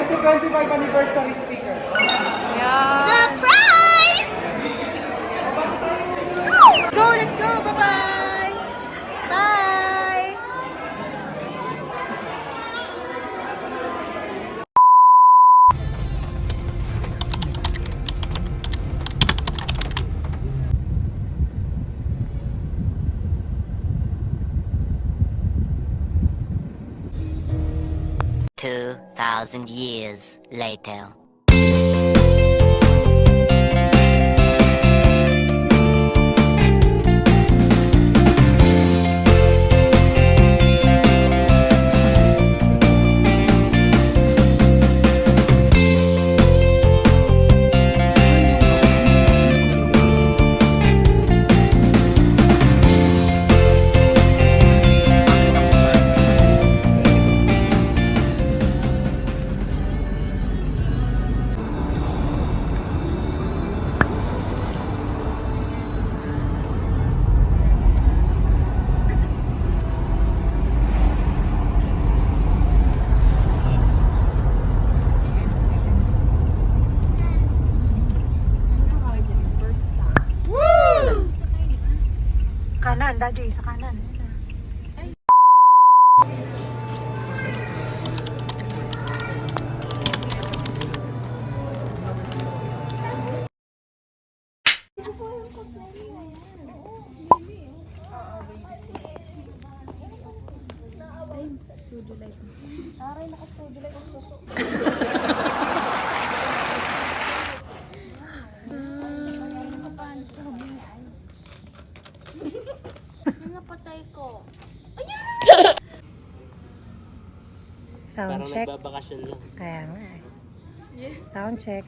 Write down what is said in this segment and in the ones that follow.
2025 anniversary speaker. Yeah. Surprise! Go, let's go. Bye-bye. Bye. 2,000 years later.'Kanan, Daddy, sa kanan. Napatay ko. Sound Parang check. nagbabakasyon lang. Kaya nga eh. Sound check.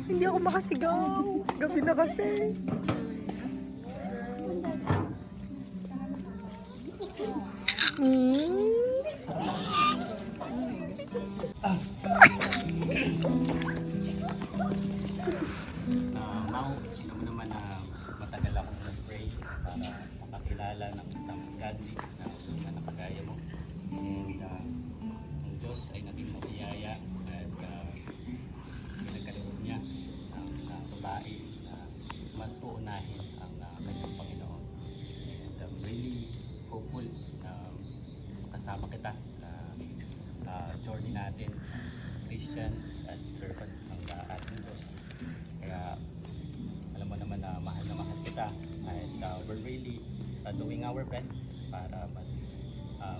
Hindi ako makasigaw. Gabi na kasi. Mau, sino mo naman na matagal akong nag-pray para makakilala ng isang godly na suman na kagaya mo. And ang Diyos ay naging mabiyaya at pinagkaloob niya ang babae na mas uunahin ang kanyang Panginoon. And I'm really hopeful na kasama kita sa journey natin as Christians at servant ng ating Diyos. Kaya alam mo naman na mahal kita at we're really doing our best para mas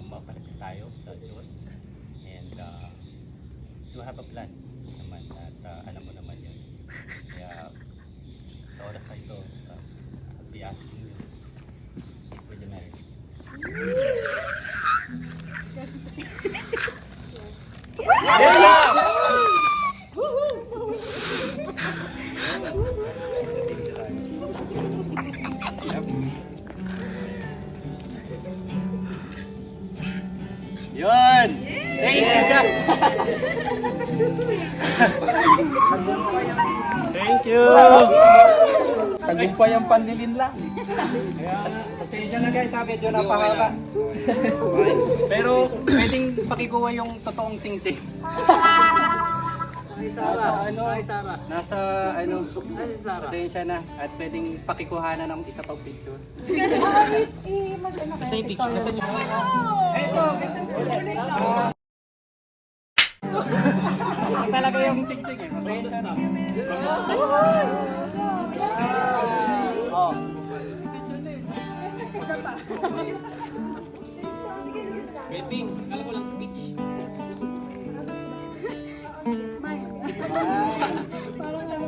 mapalapit tayo sa Diyos and to have a plan naman at alam mo naman yun. Kaya sa oras na ito, I'll be asking you for the marriage. Yun! Thank you! Thank you! Tagumpay ang panlilin lang. Ayan, pasensya na guys, medyo napahaba. Pero pwedeng pakikuha yung totoong sing-sing. Nasa pasensya na at pwedeng pakikuha na ng isa pang picture. Nasa yung picture, nasa yung talaga yung sing-sing eh, pasensya na. Oh. Waiting, kala ko lang speech. Parang lang,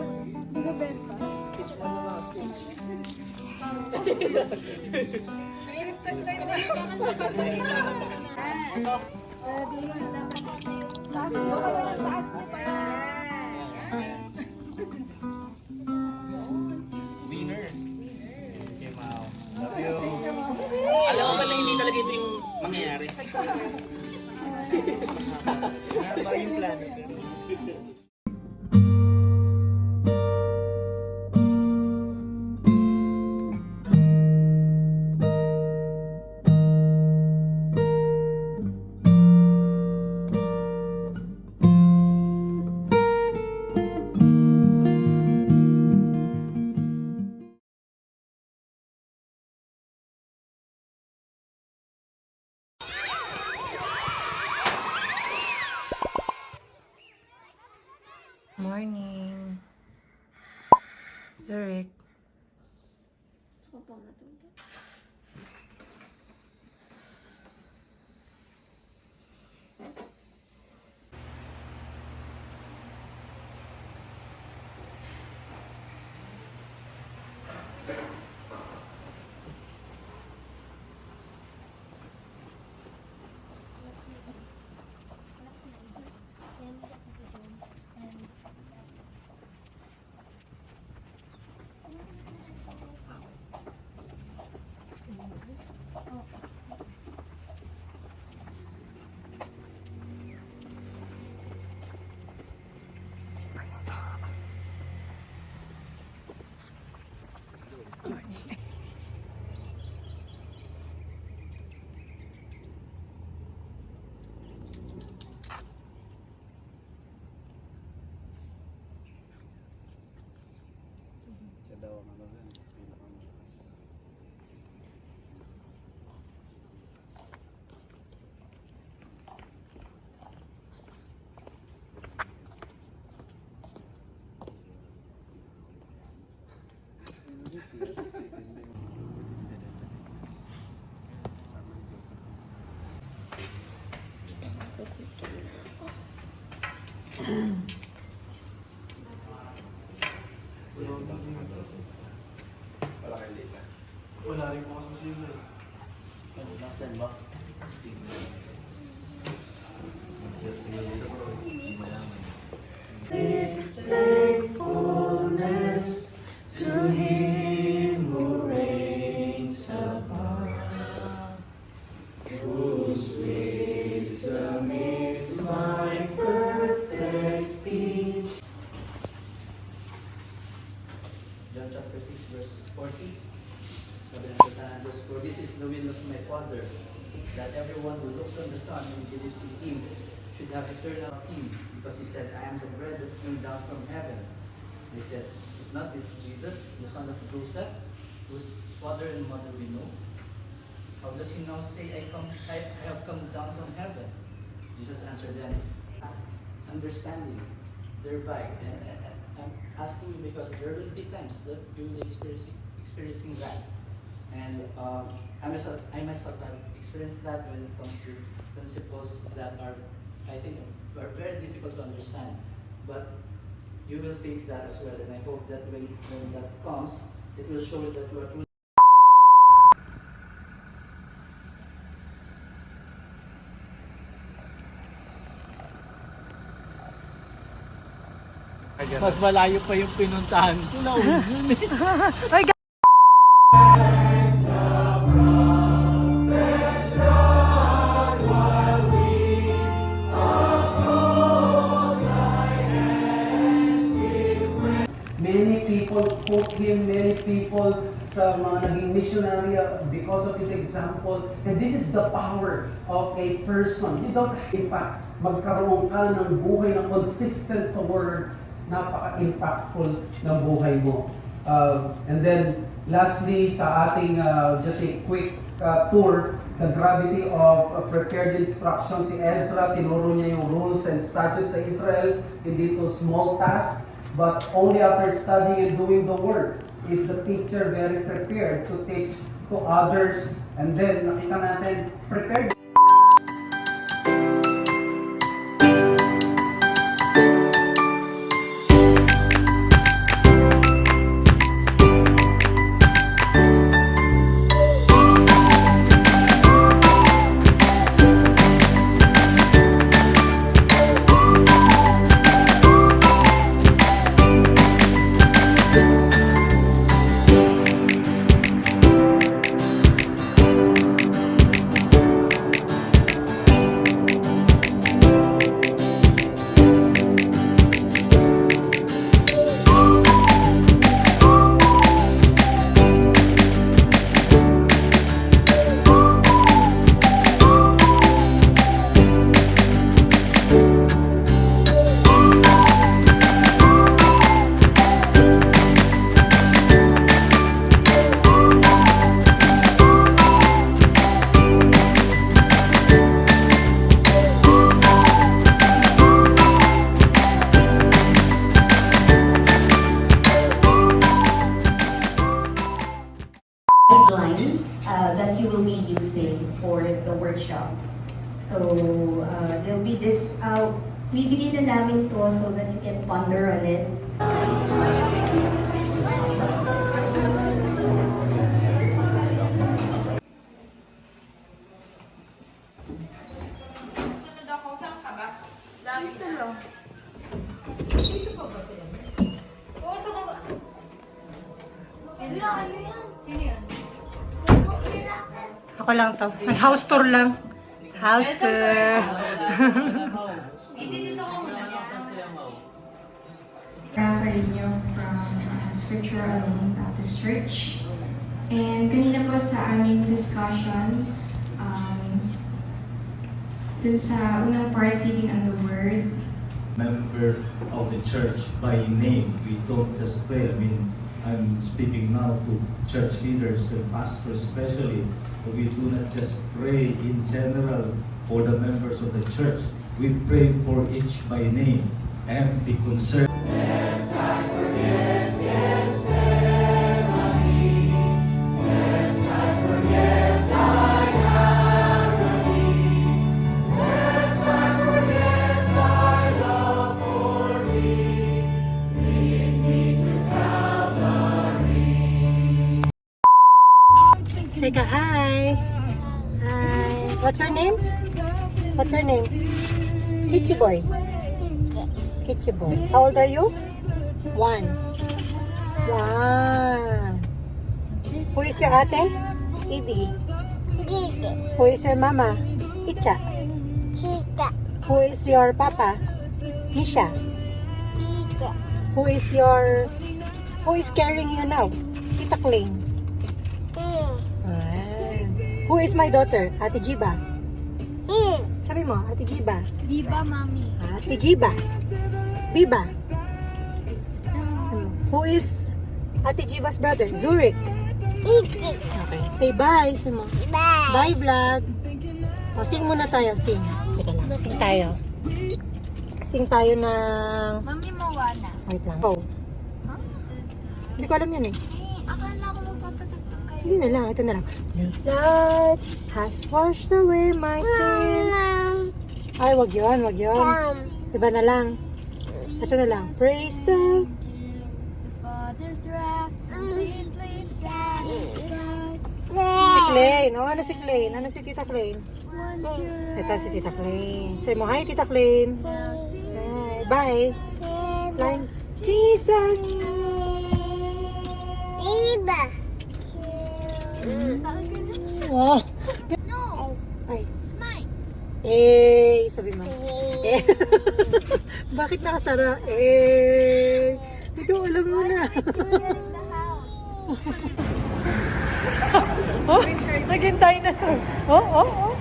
binibenta. Speech mo naman, speech. Scripted na yun. Taas mo ka ba ng taas mo pa yan? Winner. Okay, Mao. Love mangyayari. Ba yung plano? Morning. Zarek. John chapter 6 verse 40. Sabi ng salita ng Diyos, "For this is the will of my Father, that everyone who looks on the Son and believes in Him should have eternal life. Because He said, I am the bread that came down from heaven." They said, "Is not this Jesus, the son of Joseph, whose father and mother we know? How does He now say, I have come down from heaven?" Jesus answered them, "Understanding thereby." And I'm asking you because there will be times that you will experiencing that. And I myself have experienced that when it comes to principles that are, I think, are very difficult to understand. But you will face that as well. And I hope that when that comes, it will show you that you are truly Mas malayo pa yung pinuntahan ko na yun eh. Ay, Many people quote him, many people sa mga naging missionary because of his example. And this is the power of a person. You don't, in fact, magkaroon ka ng buhay na consistent sa word, napaka-impactful ng buhay mo. And then, lastly, sa ating just a quick tour, the gravity of prepared instruction. Si Ezra, tinuro niya yung rules and statutes sa Israel, hindi to small task, but only after studying and doing the work is the teacher very prepared to teach to others. And then, nakita natin, prepared that you will be using for the workshop. So, there'll be this, bibigyan na namin to so that you can ponder on it. Ako lang to. Nag-house tour lang. House tour. Carino from Scripture Alone Baptist Church. And kanina po sa aming discussion, dun sa unang part, feeding on the Word, Member of the church by name. We don't just pray. I mean, I'm speaking now to church leaders and pastors especially. But we do not just pray in general for the members of the church. We pray for each by name and be concerned. Say ka hi. Hi. What's your name? What's your name? Kichi boy. Kichi boy. How old are you? 1. 1. Who is your ate? Edie. Who is your mama? Icha. Who is your papa? Misha. Who is carrying you now? Tita Kling. Who is my daughter? Ate Jiba. Sabi mo, Ate Jiba. Biba, Mami. Ate Jiba. Biba. Who is Ate Jiba's brother? Zurich. Okay. Say bye. Say mo. Bye vlog. O, sing muna tayo. Sing. Teka lang. Sing tayo. Sing tayo ng... Mami, Moana. Wait lang. Oh. Hindi ko alam yun eh. Akala ko magpapatugtog kayo. Hindi na lang. Ito na lang. Your blood has washed away my sins. Ay, wag yun. Wag yun. Iba na lang. Ito na lang. Praise the... Father's wrath completely satisfied. Si Claine. Oh, ano si Claine? Ano si Tita Claine? Once you're Ito si Tita Claine. Say mo, hi Tita Claine. Hi. Bye. Flying. Jesus. Oh. No! Ay. Smile! Eh, sabi mo. Eh. Bakit nakasara? Eh. Ikaw alam mo na. Oh, naghintay na sir. Oh, oh, oh.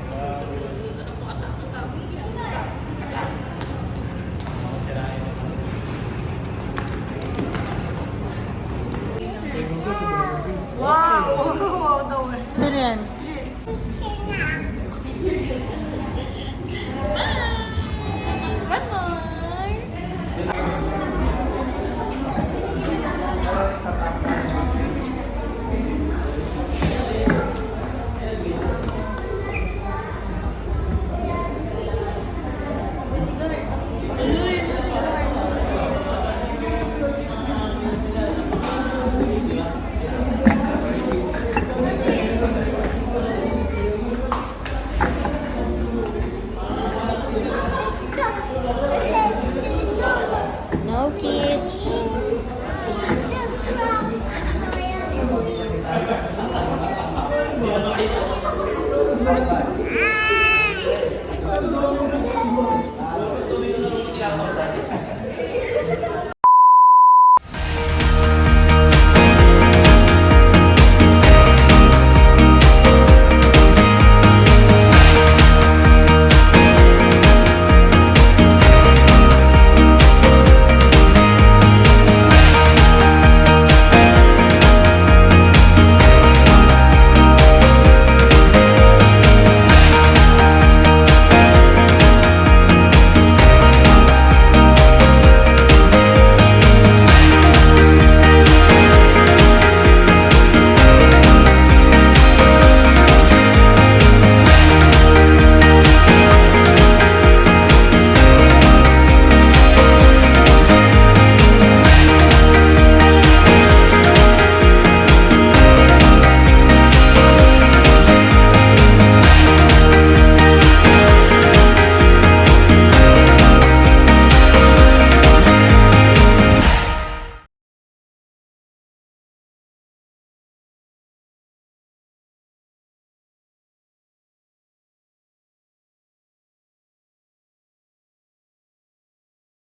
Wow! Sino yan? One more!